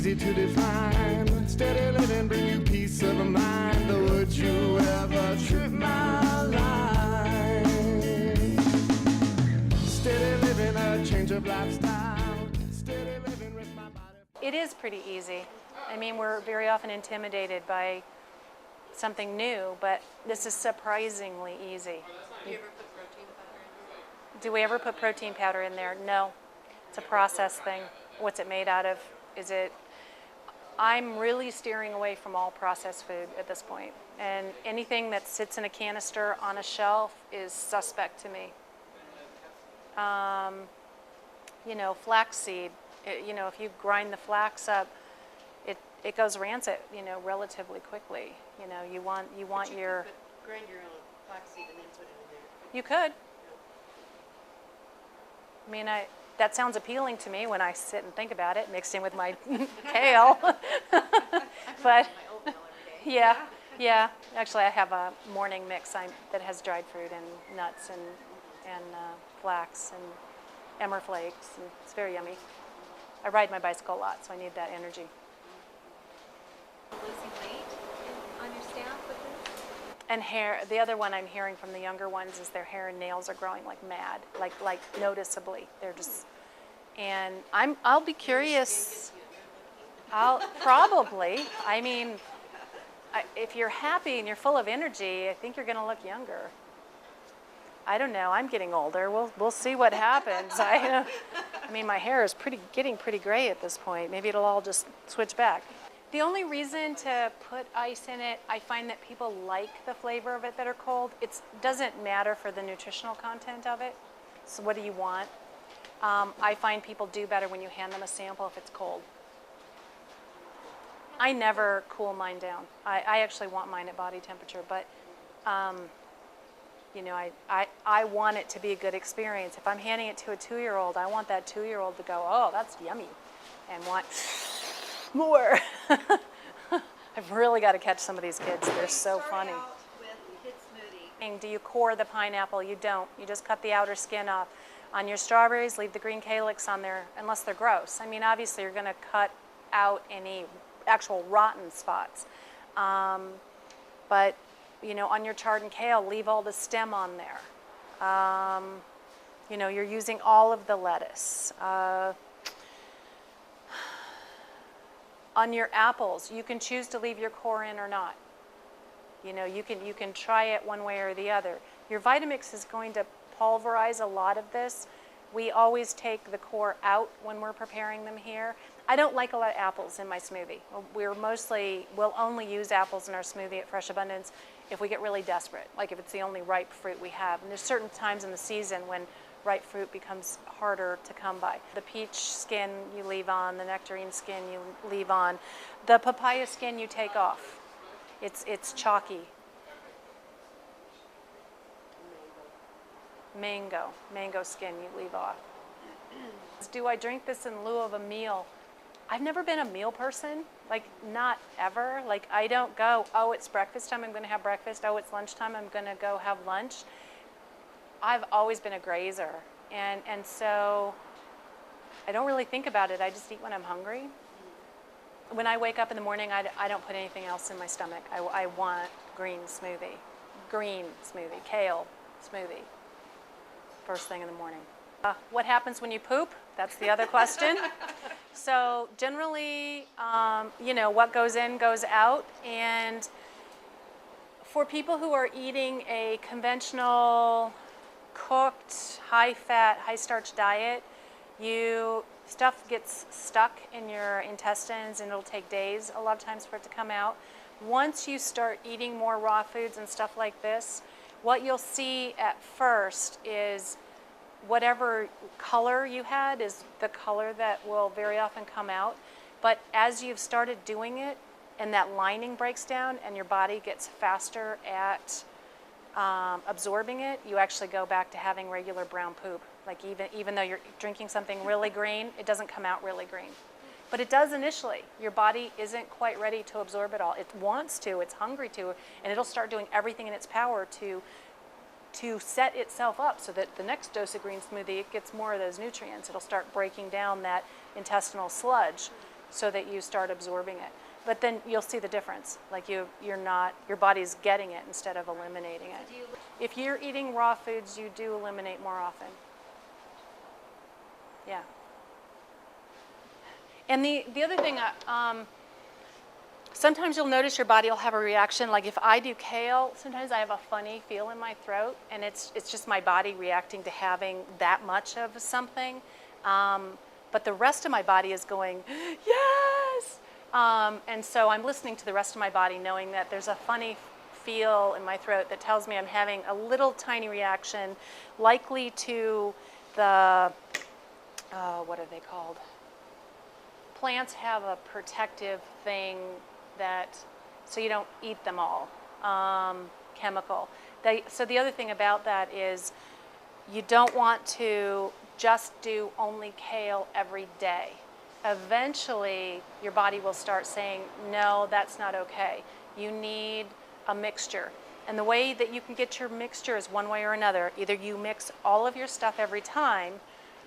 easy to define. Steady living bring you peace of mind. Would you ever trip my line? Steady living, a change of lifestyle. Steady living with my body. It is pretty easy. I mean, we're very often intimidated by something new, but this is surprisingly easy. Do you ever put protein powder in? Do we ever put protein powder in there? No. It's a process thing. What's it made out of? I'm really steering away from all processed food at this point. And anything that sits in a canister on a shelf is suspect to me. You know, flaxseed, if you grind the flax up, it goes rancid, relatively quickly. You want your... Could grind your own flaxseed and then put it in there. You could. I mean, that sounds appealing to me when I sit and think about it, mixed in with my kale. But yeah. Actually, I have a morning mix that has dried fruit and nuts and flax and emmer flakes, and it's very yummy. I ride my bicycle a lot, so I need that energy. Losing weight on your staff with this? And hair. The other one I'm hearing from the younger ones is their hair and nails are growing like mad, like noticeably. They're just, and I'll be curious. I'll probably. I mean, if you're happy and you're full of energy, I think you're going to look younger. I don't know. I'm getting older. We'll see what happens. I mean, my hair is getting pretty gray at this point. Maybe it'll all just switch back. The only reason to put ice in it, I find that people like the flavor of it that are cold. It doesn't matter for the nutritional content of it. So what do you want? I find people do better when you hand them a sample if it's cold. I never cool mine down. I actually want mine at body temperature, but I want it to be a good experience. If I'm handing it to a 2-year-old, I want that 2-year-old to go, oh, that's yummy, and want more. I've really got to catch some of these kids. They're so funny. Out with Hit Smoothie. Do you core the pineapple? You don't. You just cut the outer skin off. On your strawberries, leave the green calyx on there, unless they're gross. I mean, obviously, you're going to cut out any actual rotten spots. But, on your chard and kale, leave all the stem on there. You're using all of the lettuce. On your apples, you can choose to leave your core in or not. You can try it one way or the other. Your Vitamix is going to pulverize a lot of this. We always take the core out when we're preparing them here. I don't like a lot of apples in my smoothie. We'll only use apples in our smoothie at Fresh Abundance if we get really desperate, like if it's the only ripe fruit we have. And there's certain times in the season when ripe fruit becomes harder to come by. The peach skin you leave on, the nectarine skin you leave on. The papaya skin you take off. It's chalky. Mango skin you leave off. Do I drink this in lieu of a meal? I've never been a meal person, like not ever. Like I don't go, oh, it's breakfast time, I'm going to have breakfast. Oh, it's lunchtime, I'm going to go have lunch. I've always been a grazer, and so I don't really think about it. I just eat when I'm hungry. When I wake up in the morning, I don't put anything else in my stomach. I want green smoothie, kale smoothie, first thing in the morning. What happens when you poop? That's the other question. So generally, what goes in goes out, and for people who are eating a conventional cooked, high-fat, high-starch diet, stuff gets stuck in your intestines and it'll take days a lot of times for it to come out. Once you start eating more raw foods and stuff like this, what you'll see at first is whatever color you had is the color that will very often come out. But as you've started doing it and that lining breaks down and your body gets faster at absorbing it, you actually go back to having regular brown poop. Like even though you're drinking something really green, it doesn't come out really green. But it does initially. Your body isn't quite ready to absorb it all. It wants to, it's hungry to, and it'll start doing everything in its power to set itself up so that the next dose of green smoothie, it gets more of those nutrients. It'll start breaking down that intestinal sludge. so that you start absorbing it. But then you'll see the difference. Like you're not, your body's getting it instead of eliminating it. If you're eating raw foods, you do eliminate more often. Yeah. And the other thing, sometimes you'll notice your body will have a reaction. Like if I do kale, sometimes I have a funny feel in my throat, and it's just my body reacting to having that much of something. But the rest of my body is going, yes! And so I'm listening to the rest of my body, knowing that there's a funny feel in my throat that tells me I'm having a little tiny reaction, likely to the, what are they called? Plants have a protective thing that, so you don't eat them all, chemical. So the other thing about that is you don't want to just do only kale every day. Eventually, your body will start saying, no, that's not okay. You need a mixture. And the way that you can get your mixture is one way or another. Either you mix all of your stuff every time,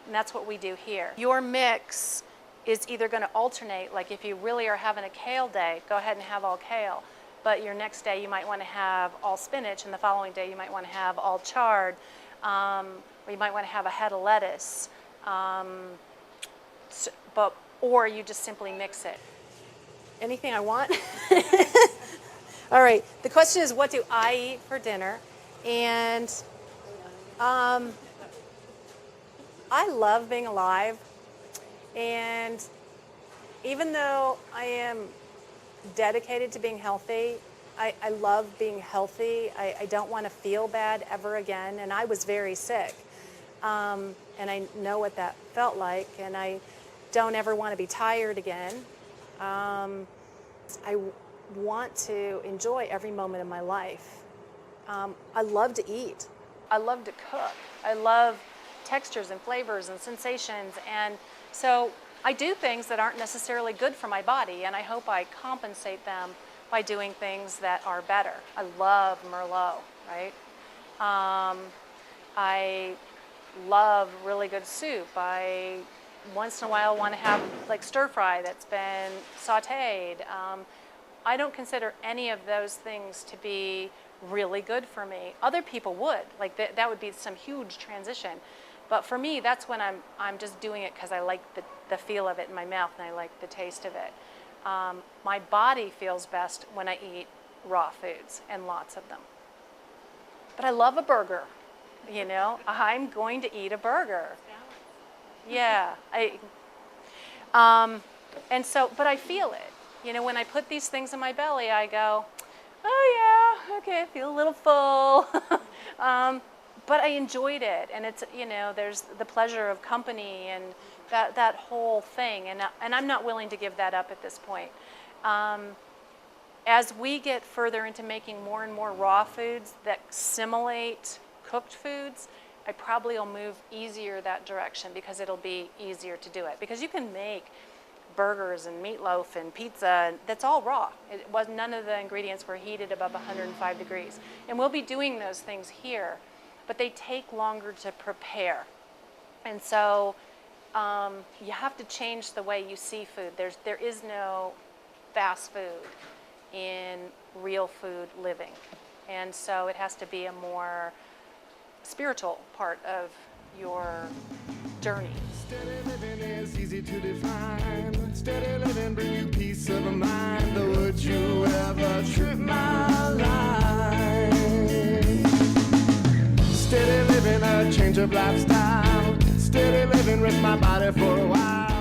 and that's what we do here. Your mix is either going to alternate, like if you really are having a kale day, go ahead and have all kale. But your next day you might want to have all spinach, and the following day you might want to have all chard, or you might want to have a head of lettuce. Or you just simply mix it. Anything I want? All right, the question is, what do I eat for dinner? And I love being alive. And even though I am dedicated to being healthy, I love being healthy. I don't want to feel bad ever again. And I was very sick. And I know what that felt like. And I don't ever want to be tired again. I want to enjoy every moment of my life. I love to eat. I love to cook. I love textures and flavors and sensations. And so I do things that aren't necessarily good for my body, and I hope I compensate them by doing things that are better. I love Merlot, right? I love really good soup. I once in a while want to have like stir fry that's been sauteed. I don't consider any of those things to be really good for me. Other people would, like that would be some huge transition. But for me, that's when I'm just doing it because I like the feel of it in my mouth and I like the taste of it. My body feels best when I eat raw foods, and lots of them. But I love a burger, you know. I'm going to eat a burger. Yeah. And so, but I feel it. You know, when I put these things in my belly, I go, oh yeah, okay, I feel a little full. But I enjoyed it, and it's, you know, there's the pleasure of company and that whole thing, and I'm not willing to give that up at this point. As we get further into making more and more raw foods that simulate cooked foods, I probably will move easier that direction because it'll be easier to do it. Because you can make burgers and meatloaf and pizza, and that's all raw. None of the ingredients were heated above 105 degrees. And we'll be doing those things here, but they take longer to prepare. And so you have to change the way you see food. There is no fast food in real food living. And so it has to be a more spiritual part of your journey. Steady living is easy to define. Steady living bring you peace of mind. Would you ever trip my line? Steady living a change of lifestyle. Steady living, rest my body for a while.